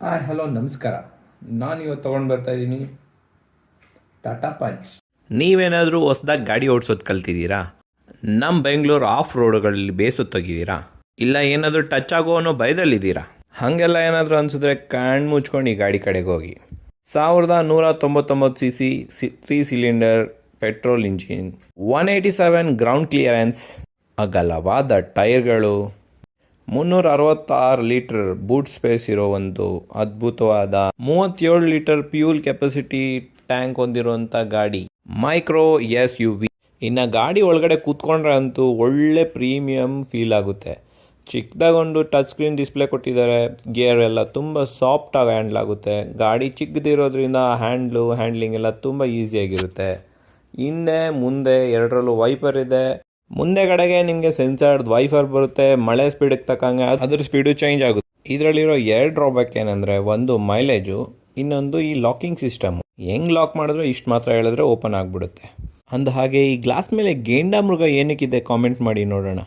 Hello ನಮಸ್ಕಾರ. ನಾನು ಇವತ್ತು ತೊಗೊಂಡು ಬರ್ತಾ ಇದ್ದೀನಿ ಟಾಟಾ ಪಂಚ್. ನೀವೇನಾದರೂ ಹೊಸ್ದಾಗಿ ಗಾಡಿ ಓಡಿಸೋದು ಕಲ್ತಿದ್ದೀರಾ? ನಮ್ಮ ಬೆಂಗಳೂರು ಆಫ್ ರೋಡ್ಗಳಲ್ಲಿ ಬೇಸುತ್ತೋಗಿದ್ದೀರಾ? ಇಲ್ಲ ಏನಾದರೂ ಟಚ್ ಆಗೋ ಅನ್ನೋ ಭಯದಲ್ಲಿದ್ದೀರಾ? ಹಾಗೆಲ್ಲ ಏನಾದರೂ ಅನಿಸಿದ್ರೆ ಕಣ್ಣು ಮುಚ್ಕೊಂಡು ಈ ಗಾಡಿ ಕಡೆಗೆ ಹೋಗಿ. 1199 C 3 cylinder petrol engine, 187 ground clearance, ಅಗಲವಾದ ಟೈರ್ಗಳು, 366 ಲೀಟರ್ ಬೂಟ್ ಸ್ಪೇಸ್ ಇರೋ ಒಂದು ಅದ್ಭುತವಾದ 37 ಲೀಟರ್ ಫ್ಯೂಲ್ ಕೆಪಾಸಿಟಿ ಟ್ಯಾಂಕ್ ಹೊಂದಿರುವಂಥ ಗಾಡಿ, ಮೈಕ್ರೋ SUV. ಇನ್ನು ಗಾಡಿ ಒಳಗಡೆ ಕೂತ್ಕೊಂಡ್ರೆ ಅಂತೂ ಒಳ್ಳೆ ಪ್ರೀಮಿಯಂ ಫೀಲ್ ಆಗುತ್ತೆ. ಚಿಕ್ಕದಾಗೊಂಡು ಟಚ್ ಸ್ಕ್ರೀನ್ ಡಿಸ್ಪ್ಲೇ ಕೊಟ್ಟಿದ್ದಾರೆ. ಗೇರ್ ಎಲ್ಲ ತುಂಬ ಸಾಫ್ಟಾಗಿ ಹ್ಯಾಂಡ್ಲ್ ಆಗುತ್ತೆ. ಗಾಡಿ ಚಿಕ್ಕದಿರೋದ್ರಿಂದ ಹ್ಯಾಂಡ್ಲಿಂಗ್ ಎಲ್ಲ ತುಂಬ ಈಸಿಯಾಗಿರುತ್ತೆ. ಹಿಂದೆ ಮುಂದೆ ಎರಡರಲ್ಲೂ ವೈಪರ್ ಇದೆ. ಮುಂದೆಗಡೆಗೆ ನಿಮಗೆ ಸೆನ್ಸರ್ಡ್ ವೈಫರ್ ಬರುತ್ತೆ. ಮಳೆ ಸ್ಪೀಡಿಗೆ ತಕ್ಕಂಗೆ ಅದ್ರ ಸ್ಪೀಡು ಚೇಂಜ್ ಆಗುತ್ತೆ. ಇದರಲ್ಲಿರೋ ಎರಡು ಡ್ರಾಬ್ಯಾಕ್ ಏನಂದರೆ, ಒಂದು ಮೈಲೇಜು, ಇನ್ನೊಂದು ಈ ಲಾಕಿಂಗ್ ಸಿಸ್ಟಮು. ಹೆಂಗೆ ಲಾಕ್ ಮಾಡಿದ್ರೆ ಇಷ್ಟು ಮಾತ್ರ ಹೇಳಿದ್ರೆ ಓಪನ್ ಆಗಿಬಿಡುತ್ತೆ. ಅಂದ ಹಾಗೆ ಈ ಗ್ಲಾಸ್ ಮೇಲೆ ಗೇಂಡಾಮೃಗ ಏನಕ್ಕಿದೆ ಕಾಮೆಂಟ್ ಮಾಡಿ ನೋಡೋಣ.